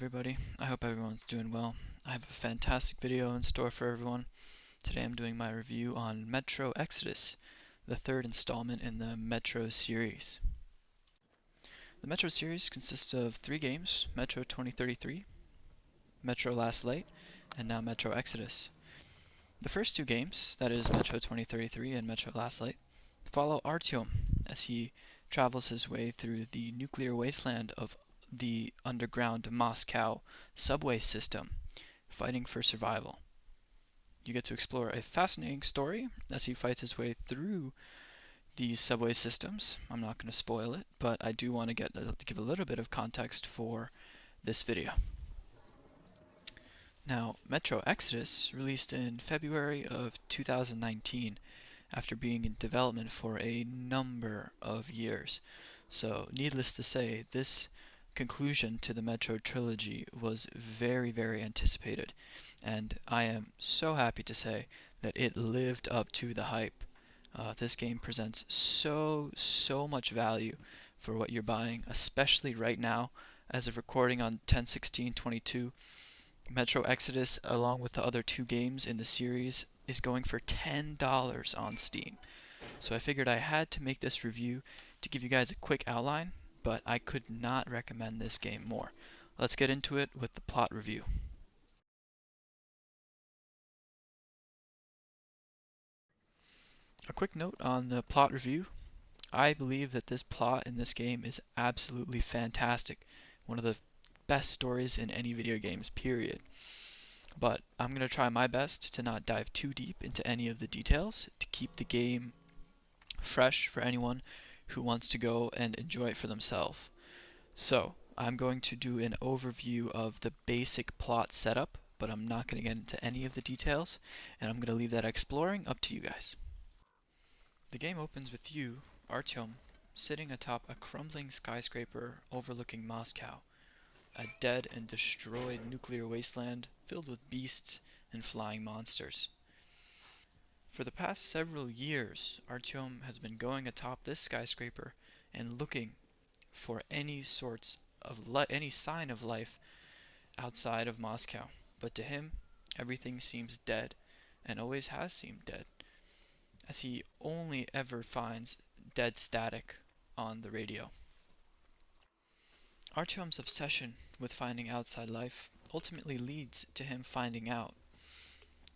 everybody. I hope everyone's doing well. I have a fantastic video in store for everyone. Today I'm doing my review on Metro Exodus, the third installment in the Metro series. The Metro series consists of 3 games: Metro 2033, Metro Last Light, and now Metro Exodus. The first 2 games, that is Metro 2033 and Metro Last Light, follow Artyom as he travels his way through the nuclear wasteland of the underground Moscow subway system, fighting for survival. You get to explore a fascinating story as he fights his way through these subway systems. I'm not going to spoil it, but I do want to give a little bit of context for this video. Now, Metro Exodus released in February of 2019 after being in development for a number of years. So, needless to say, this conclusion to the Metro trilogy was very anticipated, and I am so happy to say that it lived up to the hype. This game presents so much value for what you're buying, especially right now. As of recording on 10/16/22, Metro Exodus, along with the other 2 games in the series, is going for $10 on Steam. So I figured I had to make this review to give you guys a quick outline, but I could not recommend this game more. Let's get into it with the plot review. A quick note on the plot review. I believe that this plot in this game is absolutely fantastic. One of the best stories in any video games, period. But I'm going to try my best to not dive too deep into any of the details to keep the game fresh for anyone who wants to go and enjoy it for themselves. So, I'm going to do an overview of the basic plot setup, but I'm not going to get into any of the details, and I'm going to leave that exploring up to you guys. The game opens with you, Artyom, sitting atop a crumbling skyscraper overlooking Moscow, a dead and destroyed nuclear wasteland filled with beasts and flying monsters. For the past several years, Artyom has been going atop this skyscraper and looking for any sign of life outside of Moscow. But to him, everything seems dead, and always has seemed dead, as he only ever finds dead static on the radio. Artyom's obsession with finding outside life ultimately leads to him finding out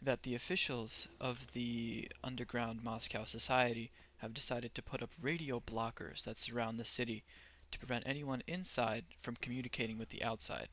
that the officials of the underground Moscow society have decided to put up radio blockers that surround the city to prevent anyone inside from communicating with the outside.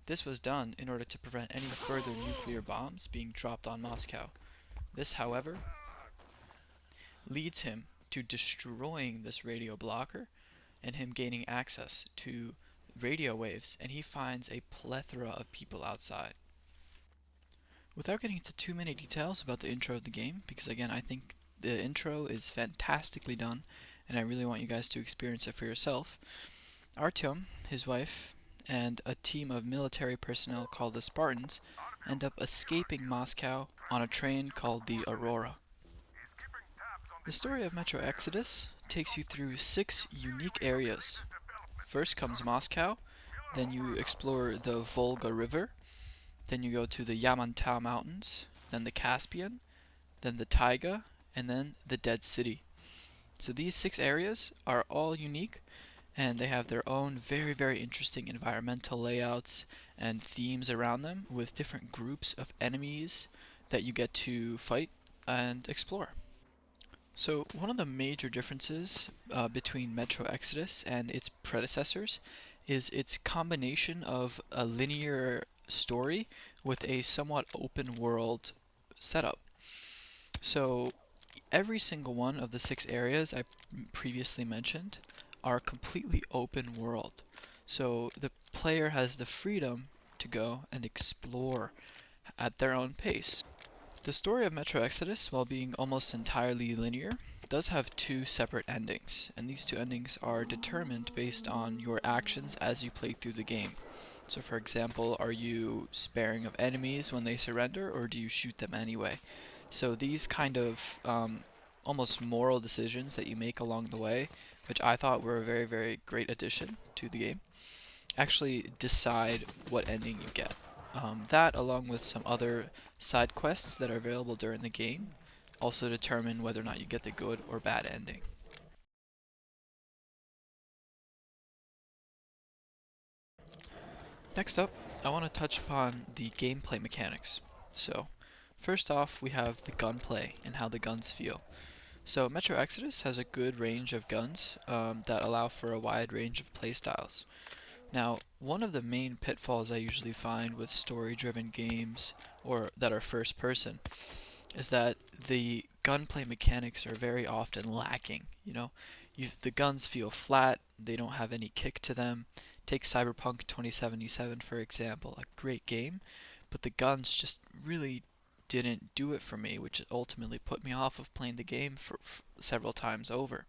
This was done in order to prevent any further nuclear bombs being dropped on Moscow. This, however, leads him to destroying this radio blocker and him gaining access to radio waves, and he finds a plethora of people outside. Without getting into too many details about the intro of the game, because again I think the intro is fantastically done and I really want you guys to experience it for yourself, Artyom, his wife, and a team of military personnel called the Spartans end up escaping Moscow on a train called the Aurora. The story of Metro Exodus takes you through 6 unique areas. First comes Moscow, then you explore the Volga River, then you go to the Yamantau Mountains, then the Caspian, then the Taiga, and then the Dead City. So these 6 areas are all unique, and they have their own very interesting environmental layouts and themes around them, with different groups of enemies that you get to fight and explore. So one of the major differences between Metro Exodus and its predecessors is its combination of a linear story with a somewhat open world setup. So every single one of the 6 areas I previously mentioned are completely open world. So the player has the freedom to go and explore at their own pace. The story of Metro Exodus, while being almost entirely linear, does have 2 separate endings, and these 2 endings are determined based on your actions as you play through the game. So for example, are you sparing of enemies when they surrender, or do you shoot them anyway? So these kind of almost moral decisions that you make along the way, which I thought were a very great addition to the game, actually decide what ending you get. That, along with some other side quests that are available during the game, also determine whether or not you get the good or bad ending. Next up, I want to touch upon the gameplay mechanics. So, first off, we have the gunplay and how the guns feel. So, Metro Exodus has a good range of guns that allow for a wide range of playstyles. Now, one of the main pitfalls I usually find with story-driven games or that are first person is that the gunplay mechanics are very often lacking. The guns feel flat, they don't have any kick to them. Take Cyberpunk 2077 for example, a great game, but the guns just really didn't do it for me, which ultimately put me off of playing the game for several times over.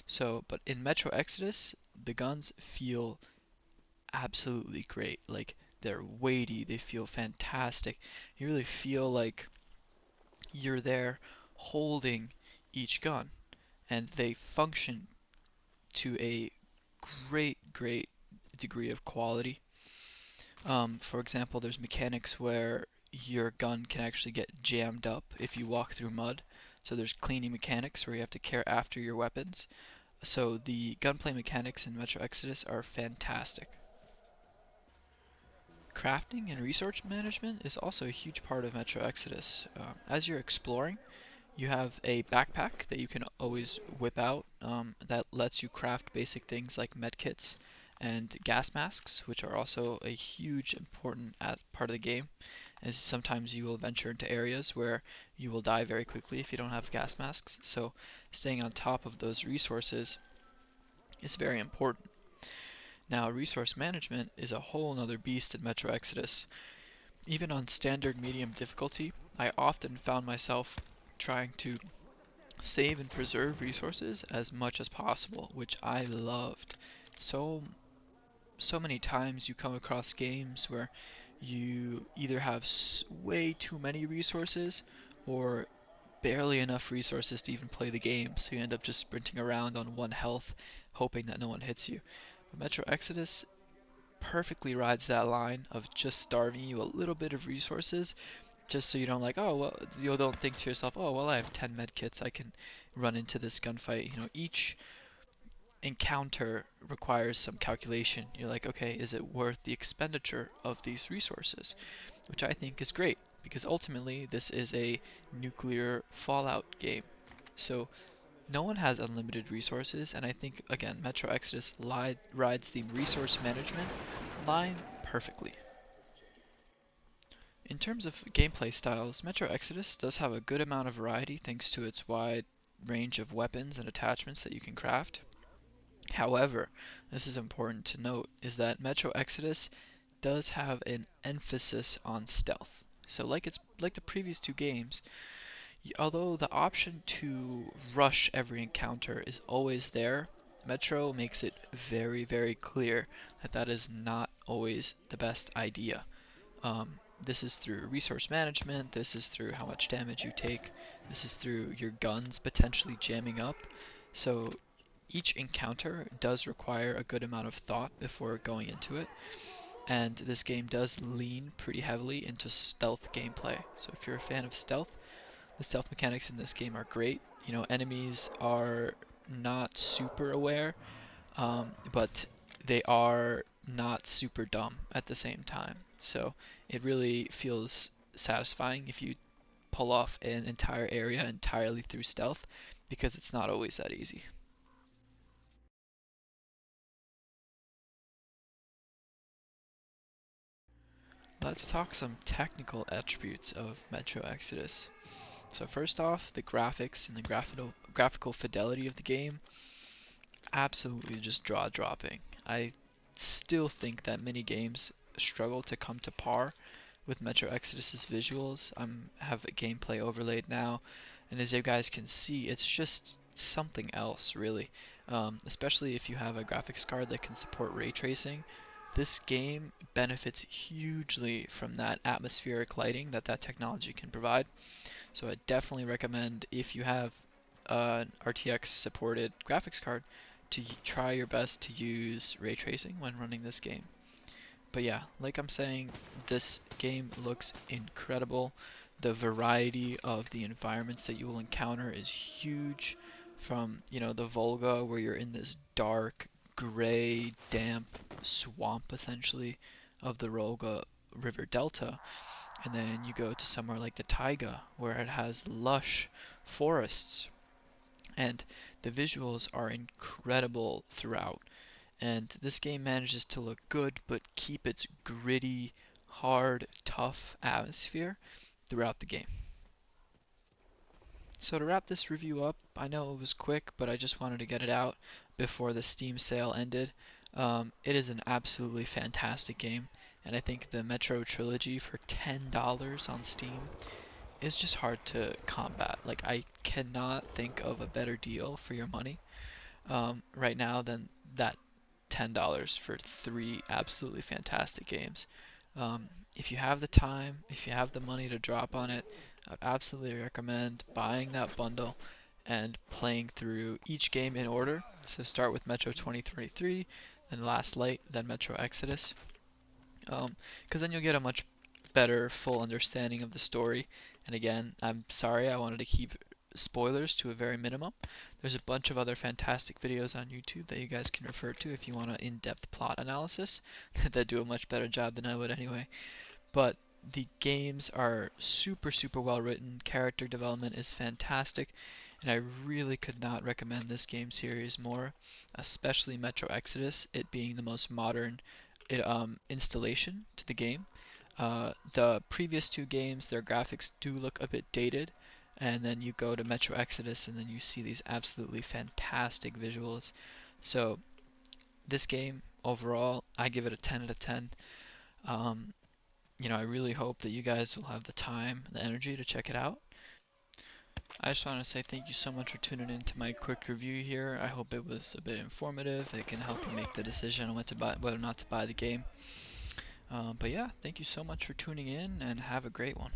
So, but in Metro Exodus, the guns feel absolutely great. Like, they're weighty, they feel fantastic. You really feel like you're there holding each gun, and they function to a great degree of quality. For example, there's mechanics where your gun can actually get jammed up if you walk through mud. So there's cleaning mechanics where you have to care after your weapons. So the gunplay mechanics in Metro Exodus are fantastic. Crafting and resource management is also a huge part of Metro Exodus. As you're exploring, you have a backpack that you can always whip out that lets you craft basic things like medkits and gas masks, which are also a huge important part of the game, as sometimes you will venture into areas where you will die very quickly if you don't have gas masks. So staying on top of those resources is very important. Now, resource management is a whole nother beast in Metro Exodus. Even on standard medium difficulty, I often found myself trying to save and preserve resources as much as possible, which I loved. So many times you come across games where you either have way too many resources or barely enough resources to even play the game, so you end up just sprinting around on one health, hoping that no one hits you. But Metro Exodus perfectly rides that line of just starving you a little bit of resources, just so you don't like, oh well, you don't think to yourself, oh well, I have 10 medkits, I can run into this gunfight. Each encounter requires some calculation. You're like, okay, is it worth the expenditure of these resources? Which I think is great, because ultimately this is a nuclear fallout game. So no one has unlimited resources, and I think, again, Metro Exodus rides the resource management line perfectly. In terms of gameplay styles, Metro Exodus does have a good amount of variety thanks to its wide range of weapons and attachments that you can craft. However, this is important to note, is that Metro Exodus does have an emphasis on stealth. So like the previous two games, although the option to rush every encounter is always there, Metro makes it very clear that that is not always the best idea. This is through resource management, this is through how much damage you take, this is through your guns potentially jamming up. So each encounter does require a good amount of thought before going into it, and this game does lean pretty heavily into stealth gameplay. So if you're a fan of stealth, the stealth mechanics in this game are great. Enemies are not super aware, but they are not super dumb at the same time. So it really feels satisfying if you pull off an entire area entirely through stealth, because it's not always that easy. Let's talk some technical attributes of Metro Exodus. So first off, the graphics and the graphical fidelity of the game, absolutely just jaw-dropping. I still think that many games struggle to come to par with Metro Exodus's visuals. I have a gameplay overlaid now, and as you guys can see, it's just something else, really. Especially if you have a graphics card that can support ray tracing. This game benefits hugely from that atmospheric lighting that technology can provide. So I definitely recommend, if you have an RTX supported graphics card, to try your best to use ray tracing when running this game. But yeah, like I'm saying, this game looks incredible. The variety of the environments that you will encounter is huge. From, the Volga, where you're in this dark, gray, damp swamp essentially of the Volga River Delta, and then you go to somewhere like the Taiga, where it has lush forests, and the visuals are incredible throughout. And this game manages to look good but keep its gritty, hard, tough atmosphere throughout the game. So to wrap this review up, I know it was quick, but I just wanted to get it out before the Steam sale ended. It is an absolutely fantastic game, and I think the Metro Trilogy for $10 on Steam is just hard to combat. Like, I cannot think of a better deal for your money right now than that $10 for three absolutely fantastic games. If you have the time, if you have the money to drop on it, I would absolutely recommend buying that bundle and playing through each game in order. So start with Metro 2033, then Last Light, then Metro Exodus, because then you'll get a much better full understanding of the story. And again, I'm sorry, I wanted to keep spoilers to a very minimum. There's a bunch of other fantastic videos on YouTube that you guys can refer to if you want an in-depth plot analysis that do a much better job than I would anyway. But the games are super, super well written, character development is fantastic, and I really could not recommend this game series more, especially Metro Exodus, it being the most modern installation to the game. The previous two games, their graphics do look a bit dated, and then you go to Metro Exodus and then you see these absolutely fantastic visuals. So this game overall, I give it a 10 out of 10. Um, I really hope that you guys will have the time and the energy to check it out. I just want to say thank you so much for tuning in to my quick review here. I hope it was a bit informative. It can help you make the decision on whether or not to buy the game. But yeah, thank you so much for tuning in and have a great one.